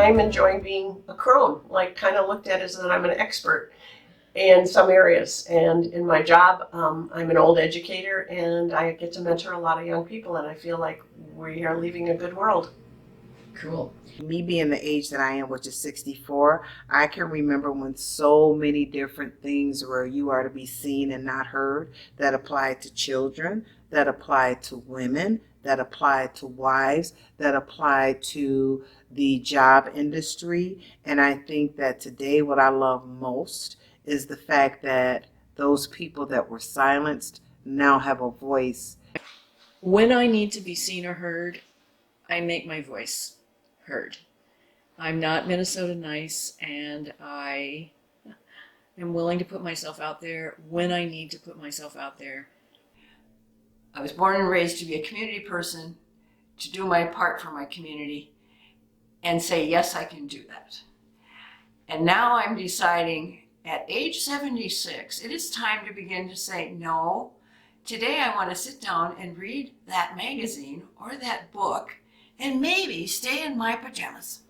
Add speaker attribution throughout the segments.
Speaker 1: I'm enjoying being a crone, like kind of looked at as that I'm an expert in some areas. And in my job, I'm an old educator and I get to mentor a lot of young people, and I feel like we are leaving a good world.
Speaker 2: Cool.
Speaker 3: Me being the age that I am, which is 64, I can remember when so many different things where you are to be seen and not heard that apply to children, that apply to women, that apply to wives, that apply to the job industry. And I think that today what I love most is the fact that those people that were silenced now have a voice.
Speaker 2: When I need to be seen or heard, I make my voice heard. I'm not Minnesota nice, and I am willing to put myself out there when I need to put myself out there.
Speaker 4: I was born and raised to be a community person, to do my part for my community, and say, yes, I can do that. And now I'm deciding at age 76, it is time to begin to say, no, today I want to sit down and read that magazine or that book and maybe stay in my pajamas.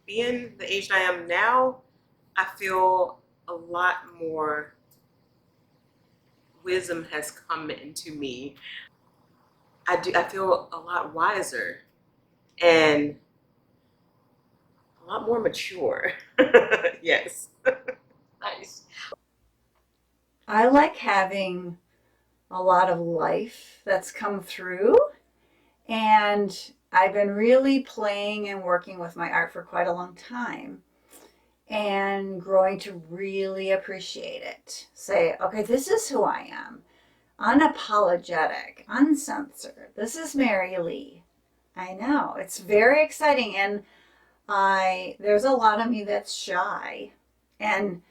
Speaker 5: Being the age I am now, I feel a lot more wisdom has come into me. I feel a lot wiser and a lot more mature. Yes.
Speaker 4: Nice.
Speaker 6: I like having a lot of life that's come through, and I've been really playing and working with my art for quite a long time and growing to really appreciate it. Say, okay, this is who I am. Unapologetic, uncensored. This is Mary Lee. I know, it's very exciting, and there's a lot of me that's shy. And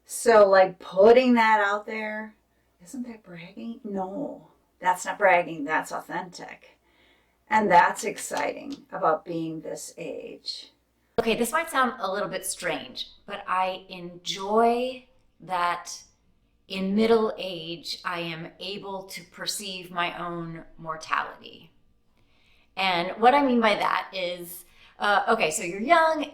Speaker 6: so like putting that out there, isn't that bragging? No, that's not bragging, that's authentic. And that's exciting about being this age.
Speaker 7: Okay, this might sound a little bit strange, but I enjoy that in middle age, I am able to perceive my own mortality. And what I mean by that is, okay, so you're young,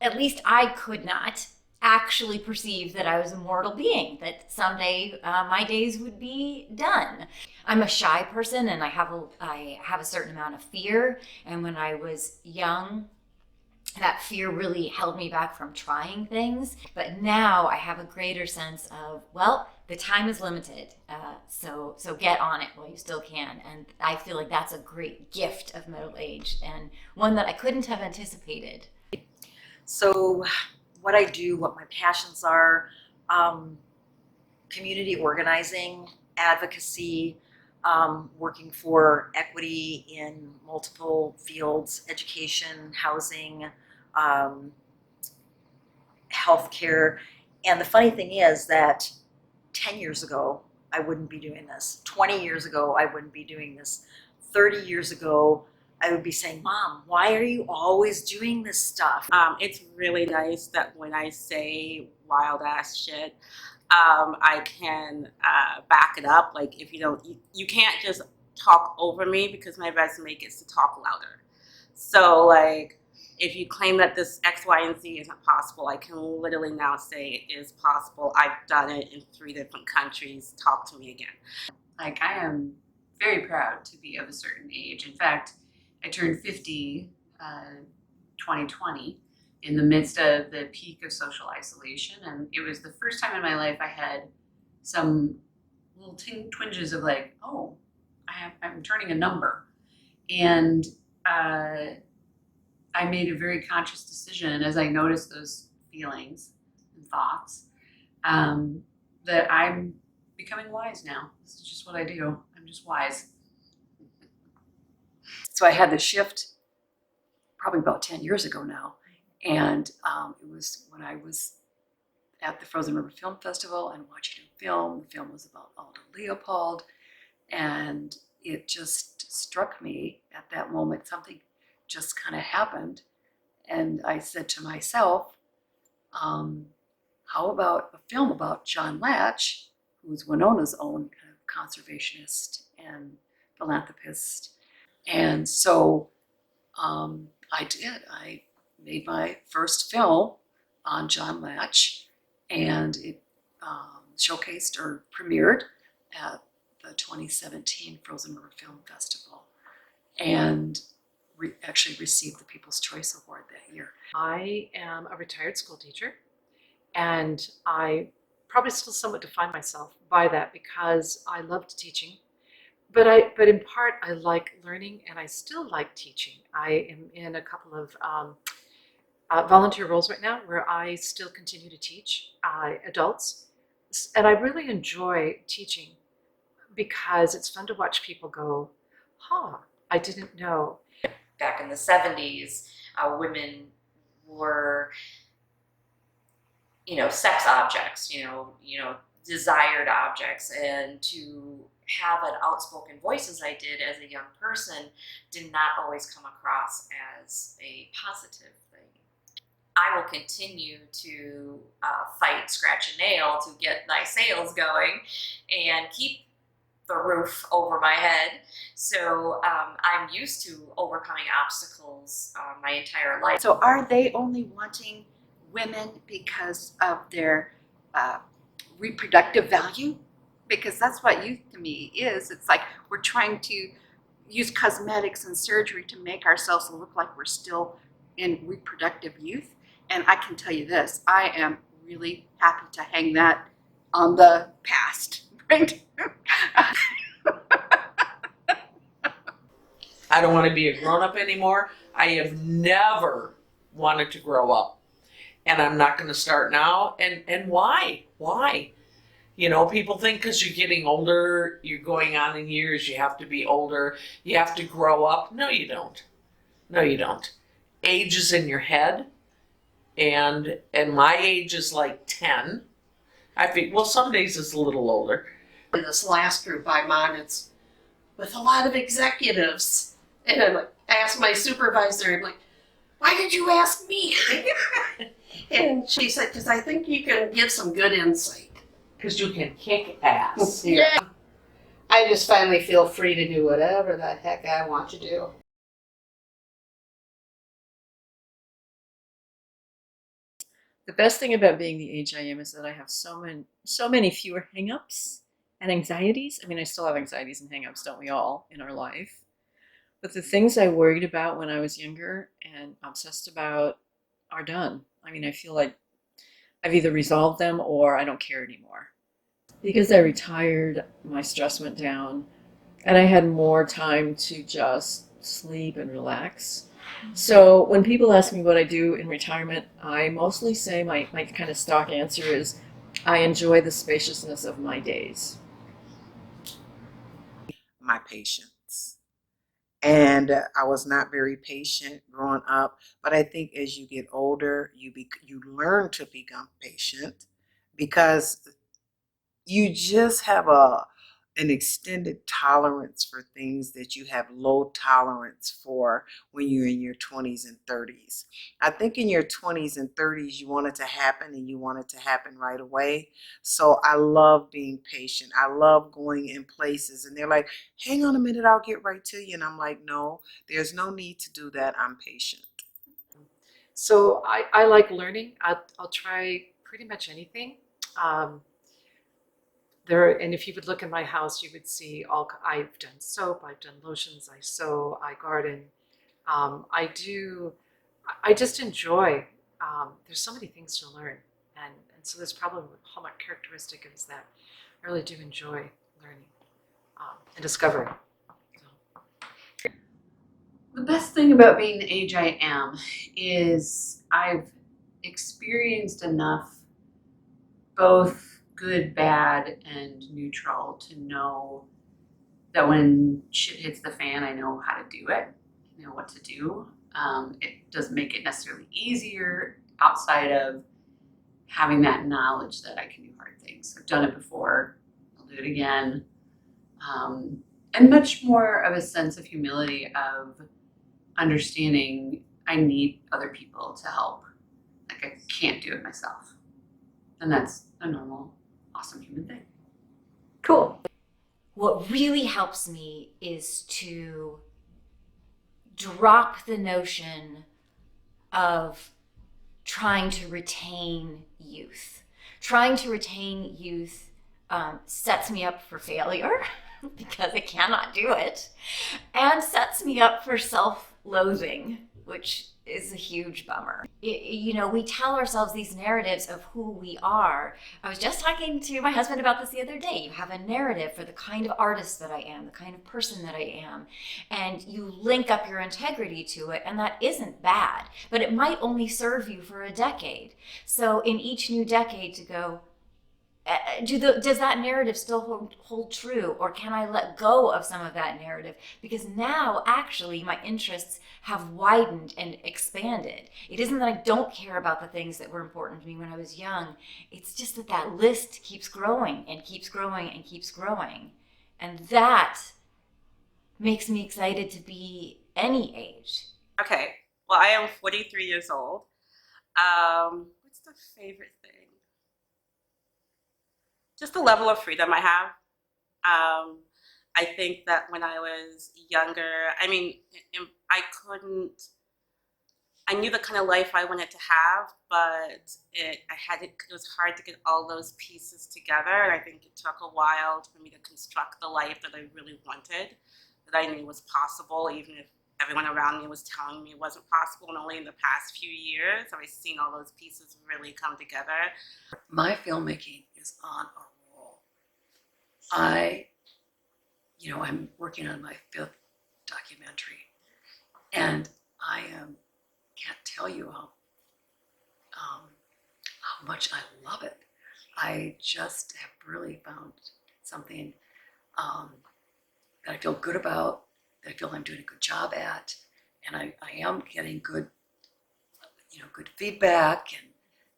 Speaker 7: at least I could not actually perceive that I was a mortal being, that someday my days would be done. I'm a shy person, and I have a certain amount of fear. And when I was young, that fear really held me back from trying things. But now I have a greater sense of, well, the time is limited, so get on it while you still can. And I feel like that's a great gift of middle age, and one that I couldn't have anticipated.
Speaker 8: So what I do, what my passions are, community organizing, advocacy, working for equity in multiple fields, education, housing, healthcare. And the funny thing is that 10 years ago, I wouldn't be doing this. 20 years ago, I wouldn't be doing this. 30 years ago, I would be saying, Mom, why are you always doing this stuff?
Speaker 5: It's really nice that when I say wild ass shit, I can back it up. Like if you can't just talk over me, because my resume gets to talk louder. So like if you claim that this X, Y, and Z isn't possible, I can literally now say it is possible. I've done it in 3 different countries. Talk to me again.
Speaker 9: Like, I am very proud to be of a certain age. In fact, I turned 50 2020 in the midst of the peak of social isolation, and it was the first time in my life I had some little twinges of like, oh, I'm turning a number. And I made a very conscious decision as I noticed those feelings and thoughts, that I'm becoming wise now. This is just what I do. I'm just wise.
Speaker 4: So I had the shift probably about 10 years ago now. And it was when I was at the Frozen River Film Festival and watching a film. The film was about Alda Leopold. And it just struck me at that moment, something just kind of happened. And I said to myself, how about a film about John Latch, who's Winona's own kind of conservationist and philanthropist. And so I did. I
Speaker 10: made my first film on John Latch, and it showcased or premiered at the 2017 Frozen River Film Festival, and actually received the People's Choice Award that year.
Speaker 11: I am a retired school teacher, and I probably still somewhat define myself by that because I loved teaching. But in part, I like learning, and I still like teaching. I am in a couple of volunteer roles right now where I still continue to teach adults, and I really enjoy teaching because it's fun to watch people go, "Huh, I didn't know."
Speaker 12: Back in the 70s, women were, sex objects, desired objects, and to have an outspoken voice as I did as a young person did not always come across as a positive thing. I will continue to fight, scratch a nail to get my sales going and keep the roof over my head. So I'm used to overcoming obstacles my entire life.
Speaker 13: So are they only wanting women because of their reproductive value? Because that's what youth to me is. It's like we're trying to use cosmetics and surgery to make ourselves look like we're still in reproductive youth. And I can tell you this, I am really happy to hang that on the past, right?
Speaker 14: I don't want to be a grown-up anymore. I have never wanted to grow up. And I'm not going to start now. And why? Why? People think because you're getting older, you're going on in years, you have to be older, you have to grow up. No, you don't. No, you don't. Age is in your head. And my age is like 10. I think, well, some days it's a little older.
Speaker 1: In this last group I'm on, it's with a lot of executives. And I asked my supervisor, I'm like, why did you ask me? And she said, because I think you can give some good insight.
Speaker 14: Because you can kick ass.
Speaker 15: Yeah. I just finally feel free to do whatever the heck I want to do.
Speaker 2: The best thing about being the age I am is that I have so many fewer hang-ups and anxieties. I mean, I still have anxieties and hang-ups, don't we all, in our life? But the things I worried about when I was younger and obsessed about are done. I mean, I feel like I've either resolved them or I don't care anymore. Because I retired, my stress went down, and I had more time to just sleep and relax. So when people ask me what I do in retirement, I mostly say my kind of stock answer is I enjoy the spaciousness of my days.
Speaker 3: My patience. And I was not very patient growing up, but I think as you get older, you learn to become patient because you just have an extended tolerance for things that you have low tolerance for when you're in your 20s and 30s. I think in your 20s and 30s, you want it to happen and you want it to happen right away. So I love being patient. I love going in places and they're like, hang on a minute, I'll get right to you. And I'm like, no, there's no need to do that. I'm patient.
Speaker 11: So I like learning. I'll try pretty much anything. And if you would look in my house, you would see I've done soap, I've done lotions, I sew, I garden. I just enjoy, there's so many things to learn. And so there's probably a hallmark characteristic is that I really do enjoy learning and discovering. So.
Speaker 9: The best thing about being the age I am is I've experienced enough both good, bad, and neutral to know that when shit hits the fan, I know how to do it, I know what to do. It doesn't make it necessarily easier outside of having that knowledge that I can do hard things. I've done it before, I'll do it again. And much more of a sense of humility of understanding I need other people to help. Like I can't do it myself. And that's a normal, awesome human thing.
Speaker 7: Cool. What really helps me is to drop the notion of trying to retain youth. Trying to retain youth sets me up for failure because I cannot do it, and sets me up for self-loathing, which is a huge bummer. We tell ourselves these narratives of who we are. I was just talking to my husband about this the other day. You have a narrative for the kind of artist that I am, the kind of person that I am, and you link up your integrity to it, and that isn't bad, but it might only serve you for a decade. So in each new decade to go, does that narrative still hold true, or can I let go of some of that narrative? Because now actually my interests have widened and expanded. It isn't that I don't care about the things that were important to me when I was young. It's just that list keeps growing and keeps growing and keeps growing. And that makes me excited to be any age.
Speaker 5: Okay, well, I am 43 years old. What's the favorite thing? Just the level of freedom I have. I think that when I was younger, I knew the kind of life I wanted to have, but it was hard to get all those pieces together. And I think it took a while for me to construct the life that I really wanted, that I knew was possible, even if everyone around me was telling me it wasn't possible. And only in the past few years have I seen all those pieces really come together.
Speaker 10: My filmmaking is on a roll. I'm working on my 5th documentary, and I can't tell you how much I love it. I just have really found something that I feel good about, that I feel I'm doing a good job at, and I am getting good feedback,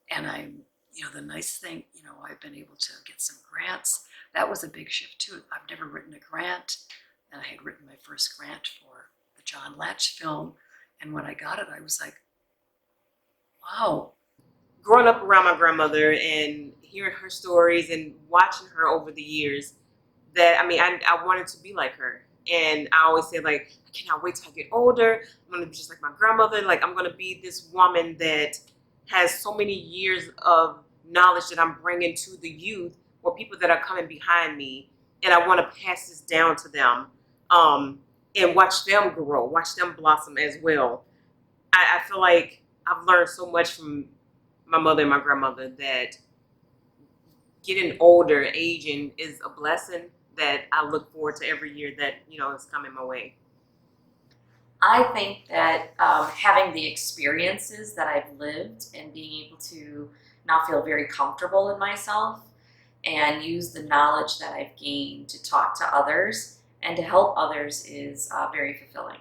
Speaker 10: and I'm, the nice thing, I've been able to get some grants. That was a big shift too. I've never written a grant, and I had written my first grant for the John Latch film, and when I got it, I was like, wow.
Speaker 16: Growing up around my grandmother and hearing her stories and watching her over the years, I wanted to be like her. And I always say, like, I cannot wait till I get older. I'm going to be just like my grandmother. Like, I'm going to be this woman that has so many years of knowledge that I'm bringing to the youth or people that are coming behind me. And I want to pass this down to them and watch them grow, watch them blossom as well. I feel like I've learned so much from my mother and my grandmother that getting older, aging is a blessing that I look forward to every year that, is coming my way.
Speaker 12: I think that having the experiences that I've lived and being able to now feel very comfortable in myself and use the knowledge that I've gained to talk to others and to help others is very fulfilling.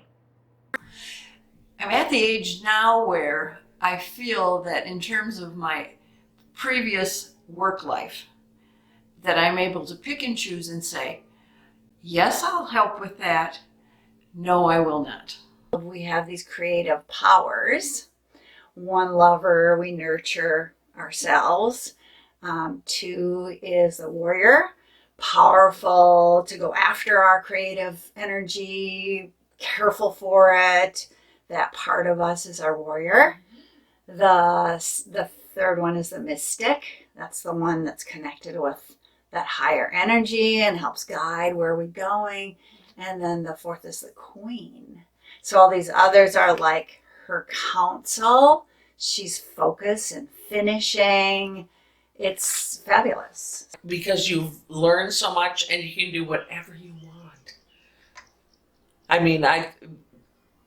Speaker 4: I'm at the age now where I feel that in terms of my previous work life, that I'm able to pick and choose and say, yes, I'll help with that. No, I will not.
Speaker 6: We have these creative powers. 1, lover, we nurture ourselves. 2 is a warrior, powerful to go after our creative energy, careful for it. That part of us is our warrior. The 3rd one is the mystic. That's the one that's connected with that higher energy and helps guide where we're going. And then the 4th is the queen. So all these others are like her counsel. She's focused and finishing. It's fabulous.
Speaker 14: Because you've learned so much and you can do whatever you want.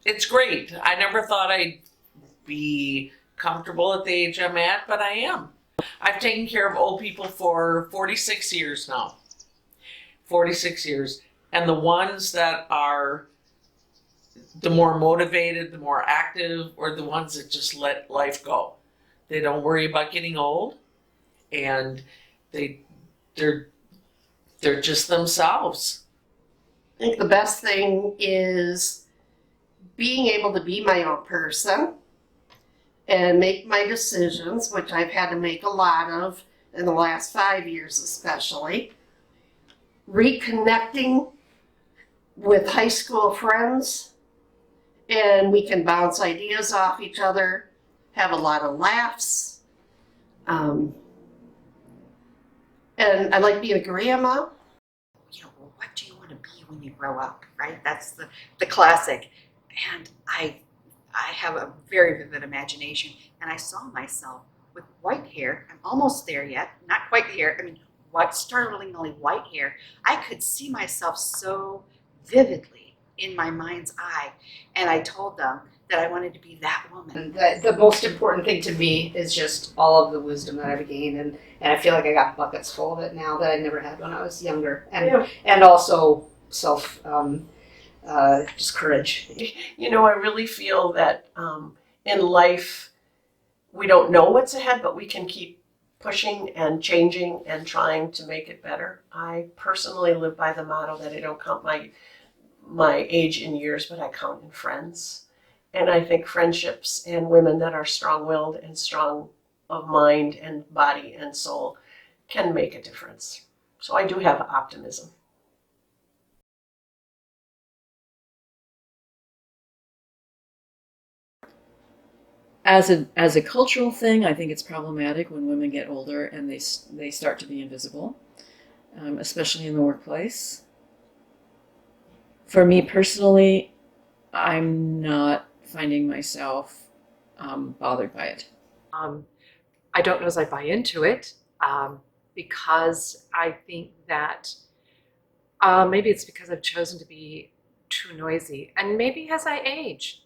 Speaker 14: It's great. I never thought I'd be comfortable at the age I'm at, but I am. I've taken care of old people for 46 years now. 46 years. And the ones that are the more motivated, the more active, or the ones that just let life go. They don't worry about getting old, and they're just themselves.
Speaker 15: I think the best thing is being able to be my own person and make my decisions, which I've had to make a lot of in the last 5 years especially. Reconnecting with high school friends, and we can bounce ideas off each other have a lot of laughs. And I like being a grandma.
Speaker 8: You know, well, what do you want to be when you grow up, right? That's the classic. And I have a very vivid imagination, and I saw myself with white hair. I'm almost there yet, not quite hair. I mean, white, startlingly white hair. I could see myself so vividly in my mind's eye, and I told them that I wanted to be that woman.
Speaker 17: And the most important thing to me is just all of the wisdom that I've gained, and I feel like I got buckets full of it now that I never had when I was younger, and also self just courage.
Speaker 1: You know, I really feel that in life we don't know what's ahead, but we can keep pushing and changing and trying to make it better. I personally live by the motto that I don't count my age in years, but I count in friends. And I think friendships and women that are strong-willed and strong of mind and body and soul can make a difference. So I do have optimism.
Speaker 2: As a cultural thing, I think it's problematic when women get older and they start to be invisible, especially in the workplace. For me personally, I'm not finding myself bothered by it.
Speaker 11: I don't know as I buy into it because I think that maybe it's because I've chosen to be too noisy, and maybe as I age,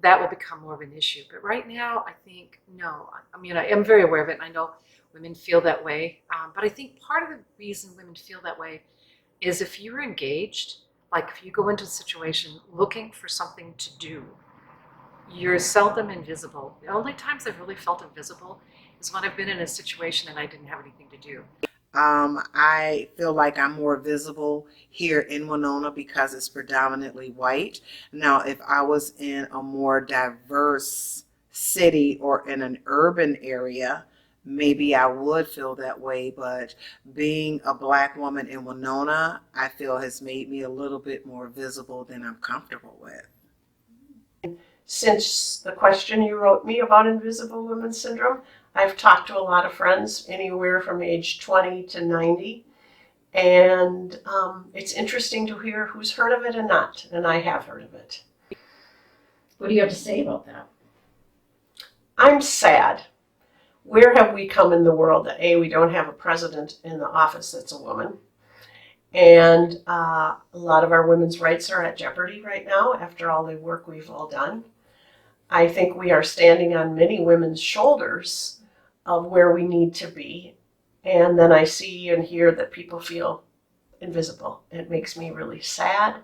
Speaker 11: that will become more of an issue. But right now, I think no. I mean, I am very aware of it, and I know women feel that way. But I think part of the reason women feel that way is if you're engaged, like if you go into a situation looking for something to do, you're seldom invisible. The only times I've really felt invisible is when I've been in a situation and I didn't have anything to do.
Speaker 3: I feel like I'm more visible here in Winona because it's predominantly white. Now, if I was in a more diverse city or in an urban area, maybe I would feel that way, but being a Black woman in Winona, I feel has made me a little bit more visible than I'm comfortable with.
Speaker 1: Since the question you wrote me about Invisible Women Syndrome, I've talked to a lot of friends, anywhere from age 20 to 90, and it's interesting to hear who's heard of it and not, and I have heard of it.
Speaker 7: What do you have to say about that?
Speaker 1: I'm sad. Where have we come in the world that A, we don't have a president in the office that's a woman, and a lot of our women's rights are at jeopardy right now after all the work we've all done. I think we are standing on many women's shoulders of where we need to be. And then I see and hear that people feel invisible. It makes me really sad.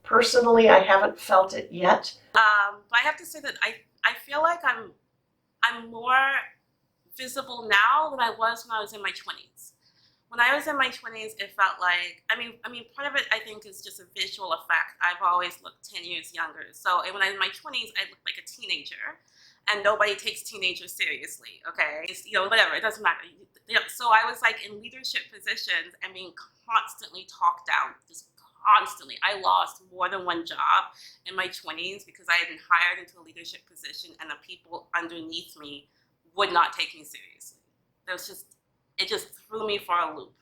Speaker 1: Personally, I haven't felt it yet.
Speaker 5: But I have to say that I feel like I'm more visible now than I was when I was in my 20s. When I was in my 20s, it felt like, I mean, part of it I think is just a visual effect. I've always looked 10 years younger. So when I was in my 20s, I looked like a teenager, and nobody takes teenagers seriously, okay? It's, whatever, it doesn't matter. So I was like in leadership positions and being constantly talked down, just constantly. I lost more than one job in my 20s because I had been hired into a leadership position and the people underneath me would not take me seriously. It just threw me for a loop,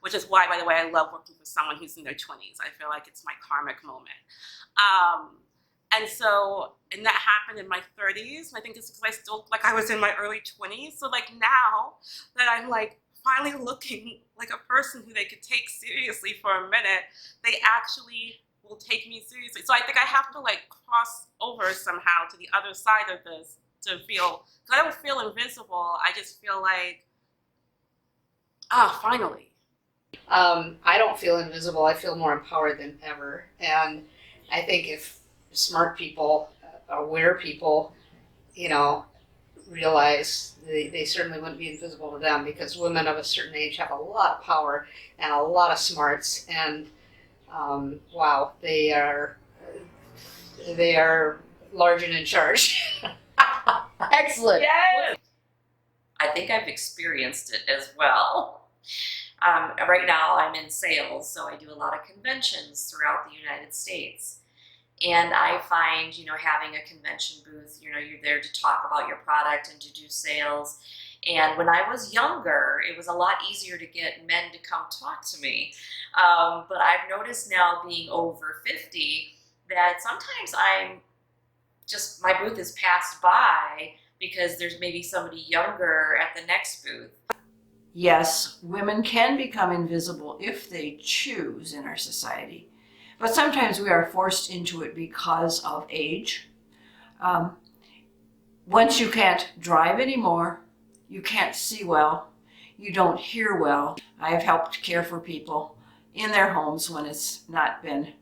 Speaker 5: which is why, by the way, I love working with someone who's in their 20s. I feel like it's my karmic moment. And that happened in my 30s. I think it's because I still look like I was in my early 20s. So like now that I'm like finally looking like a person who they could take seriously for a minute, they actually will take me seriously. So I think I have to like cross over somehow to the other side of this to feel, because I don't feel invisible. I just feel like, finally.
Speaker 17: I don't feel invisible. I feel more empowered than ever. And I think if smart people, aware people, realize they certainly wouldn't be invisible to them, because women of a certain age have a lot of power and a lot of smarts. And wow, they are large and in charge. Excellent.
Speaker 12: Yes. I think I've experienced it as well. Right now I'm in sales, so I do a lot of conventions throughout the United States. And I find, having a convention booth, you're there to talk about your product and to do sales. And when I was younger, it was a lot easier to get men to come talk to me. But I've noticed now, being over 50, that sometimes my booth is passed by because there's maybe somebody younger at the next booth.
Speaker 4: Yes, women can become invisible if they choose in our society, but sometimes we are forced into it because of age. Once you can't drive anymore, you can't see well, you don't hear well. I have helped care for people in their homes when it's not been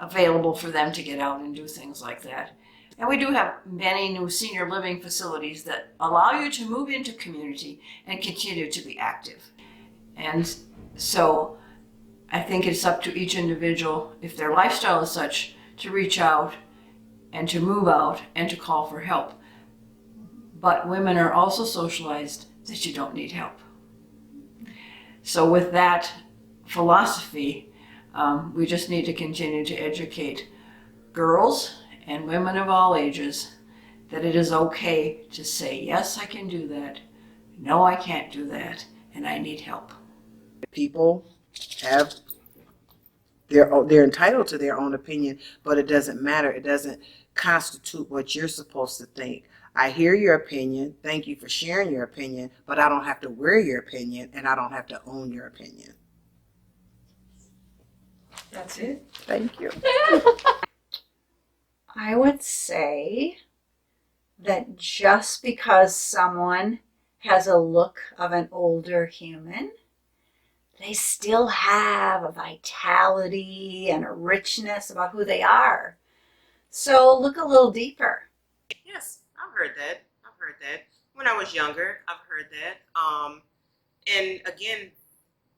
Speaker 4: available for them to get out and do things like that. And we do have many new senior living facilities that allow you to move into community and continue to be active. And so I think it's up to each individual, if their lifestyle is such, to reach out and to move out and to call for help. But women are also socialized that you don't need help. So with that philosophy, we just need to continue to educate girls and women of all ages that it is okay to say, yes, I can do that, no, I can't do that, and I need help.
Speaker 3: People have they're entitled to their own opinion, but it doesn't matter. It doesn't constitute what you're supposed to think. I hear your opinion. Thank you for sharing your opinion, but I don't have to wear your opinion, and I don't have to own your opinion.
Speaker 4: That's it.
Speaker 3: Thank you.
Speaker 6: I would say that just because someone has a look of an older human, they still have a vitality and a richness about who they are. So look a little deeper.
Speaker 16: Yes, I've heard that. When I was younger, I've heard that. And again,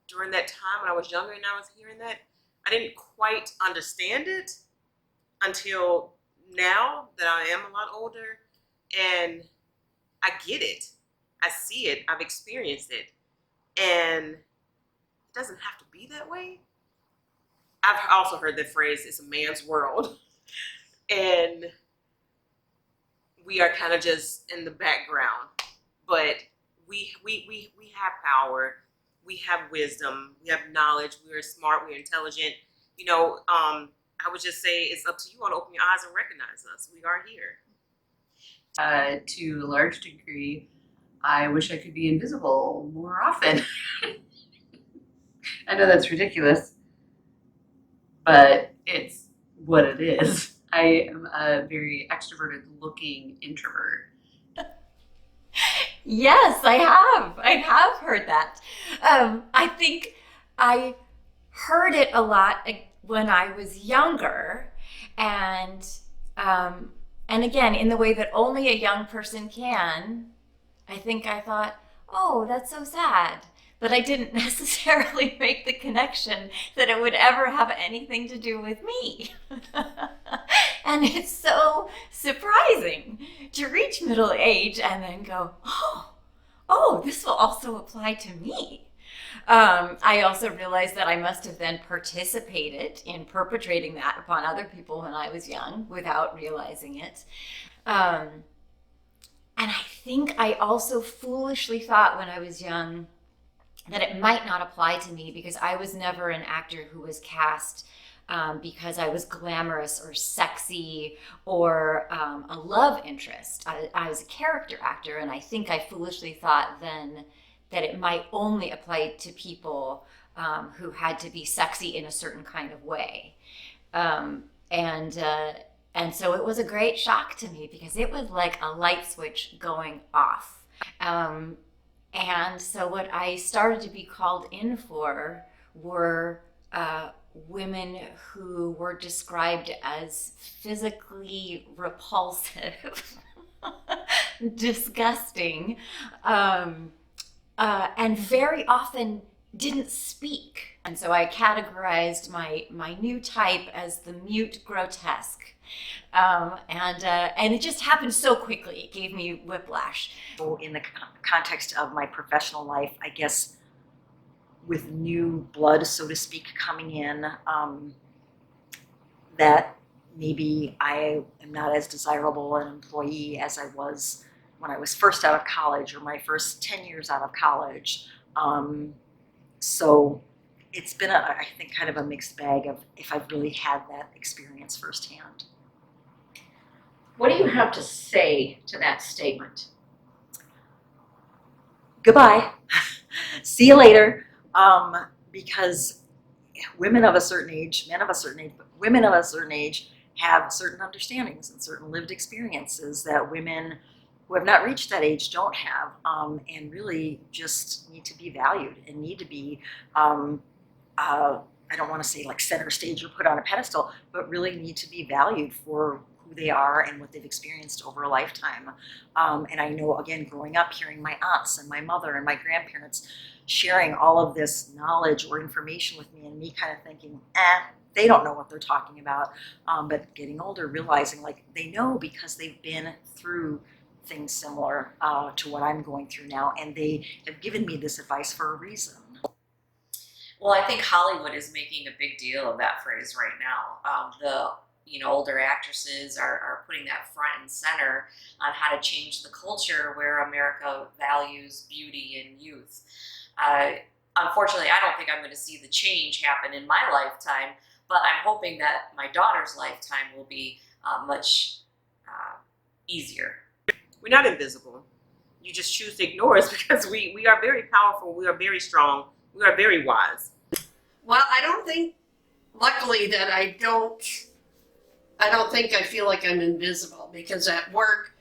Speaker 16: during that time when I was younger and I was hearing that, I didn't quite understand it until now that I am a lot older, and I get it. I see it. I've experienced it. And it doesn't have to be that way. I've also heard the phrase, it's a man's world. And we are kind of just in the background. But we have power. We have wisdom. We have knowledge. We are smart. We are intelligent. I would just say it's up to you all to open your eyes and recognize us. We are here.
Speaker 9: To a large degree, I wish I could be invisible more often. I know that's ridiculous, but it's what it is. I am a very extroverted looking introvert.
Speaker 7: Yes, I have. I have heard that. I think I heard it a lot when I was younger, and again, in the way that only a young person can. I think I thought, oh, that's so sad. But I didn't necessarily make the connection that it would ever have anything to do with me. And it's so surprising to reach middle age and then go, oh, this will also apply to me. I also realized that I must have then participated in perpetrating that upon other people when I was young without realizing it. And I think I also foolishly thought when I was young that it might not apply to me because I was never an actor who was cast because I was glamorous or sexy or a love interest. I was a character actor, and I think I foolishly thought then that it might only apply to people who had to be sexy in a certain kind of way. And so it was a great shock to me because it was like a light switch going off. And so what I started to be called in for were women who were described as physically repulsive, disgusting, and very often didn't speak. And so I categorized my new type as the mute grotesque. And it just happened so quickly. It gave me whiplash.
Speaker 8: So in the context of my professional life, I guess with new blood, so to speak, coming in, that maybe I am not as desirable an employee as I was when I was first out of college or my first 10 years out of college. So it's been, I think, kind of a mixed bag of if I've really had that experience firsthand.
Speaker 2: What do you have to say to that statement?
Speaker 8: Goodbye. See you later. Because women of a certain age, men of a certain age, but women of a certain age have certain understandings and certain lived experiences that women who have not reached that age don't have, and really just need to be valued and need to be, I don't want to say like center stage or put on a pedestal, but really need to be valued for who they are and what they've experienced over a lifetime. And I know, again, growing up, hearing my aunts and my mother and my grandparents sharing all of this knowledge or information with me, and me kind of thinking, they don't know what they're talking about. But getting older, realizing like they know because they've been through things similar to what I'm going through now, and they have given me this advice for a reason.
Speaker 12: Well, I think Hollywood is making a big deal of that phrase right now. The older actresses are putting that front and center on how to change the culture where America values beauty and youth. Unfortunately, I don't think I'm going to see the change happen in my lifetime, but I'm hoping that my daughter's lifetime will be much easier.
Speaker 16: We're not invisible. You just choose to ignore us because we are very powerful. We are very strong. We are very wise.
Speaker 15: Well, I don't think, luckily, that I don't think I feel like I'm invisible, because at work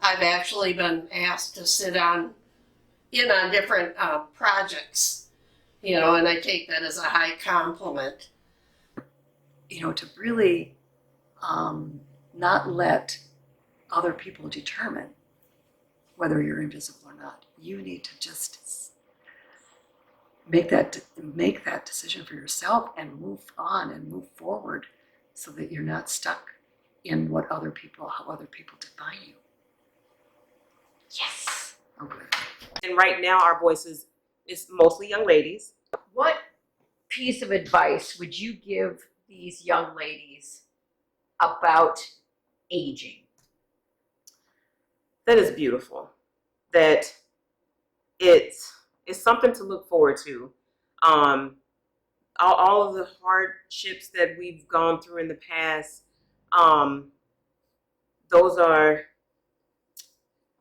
Speaker 15: I've actually been asked to sit in on different projects, and I take that as a high compliment.
Speaker 10: To really not let other people determine whether you're invisible or not. You need to just make that decision for yourself and move on and move forward, so that you're not stuck in how other people define you.
Speaker 12: Yes.
Speaker 10: Oh, good.
Speaker 16: And right now our voices is mostly young ladies.
Speaker 2: What piece of advice would you give these young ladies about aging?
Speaker 16: That is beautiful. That it's something to look forward to. All of the hardships that we've gone through in the past,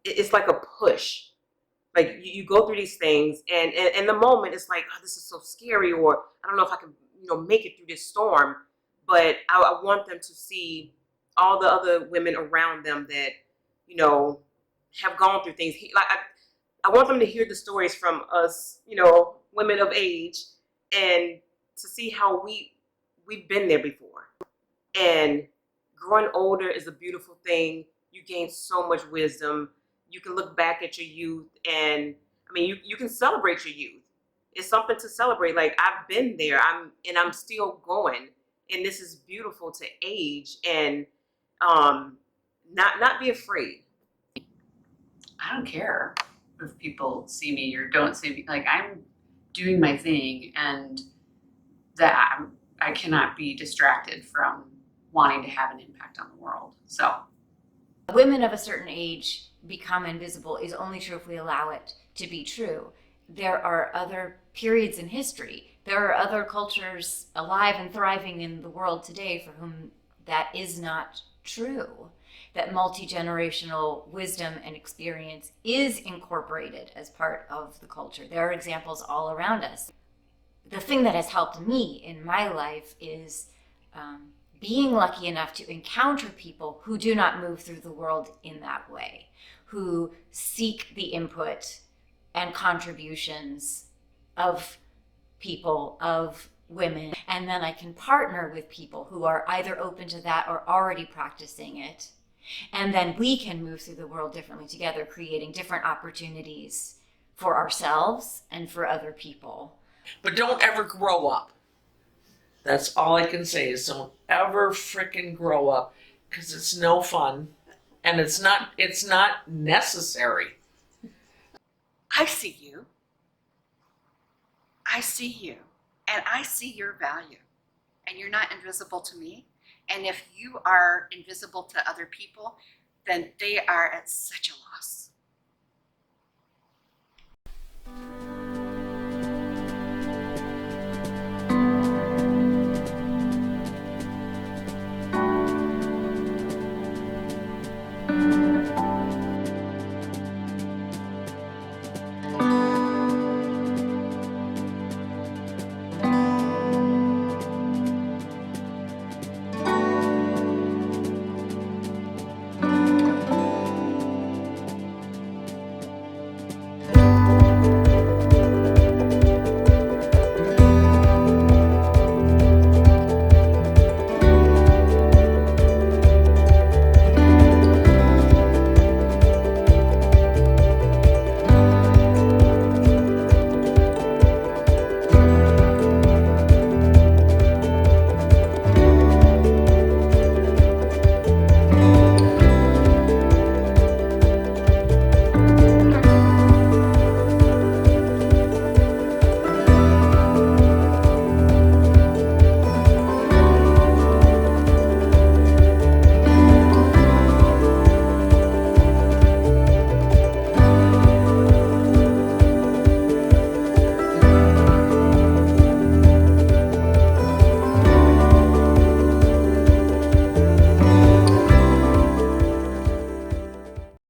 Speaker 16: it's like a push. Like you go through these things, and in the moment it's like, oh, this is so scary, or I don't know if I can make it through this storm. But I want them to see all the other women around them that have gone through things. Like I want them to hear the stories from us, women of age, and to see how we've been there before. And growing older is a beautiful thing. You gain so much wisdom. You can look back at your youth, and you can celebrate your youth. It's something to celebrate. Like, I've been there. I'm still going, and this is beautiful to age and not be afraid.
Speaker 9: I don't care if people see me or don't see me. Like, I'm doing my thing, and that I cannot be distracted from wanting to have an impact on the world. So,
Speaker 7: women of a certain age become invisible is only true if we allow it to be true. There are other periods in history. There are other cultures alive and thriving in the world today for whom that is not true. That multi-generational wisdom and experience is incorporated as part of the culture. There are examples all around us. The thing that has helped me in my life is being lucky enough to encounter people who do not move through the world in that way, who seek the input and contributions of people, of women. And then I can partner with people who are either open to that or already practicing it. And then we can move through the world differently together, creating different opportunities for ourselves and for other people.
Speaker 14: But don't ever grow up. That's all I can say is don't ever frickin' grow up, because it's no fun, and it's not necessary.
Speaker 13: I see you. I see you. And I see your value. And you're not invisible to me. And if you are invisible to other people, then they are at such a loss.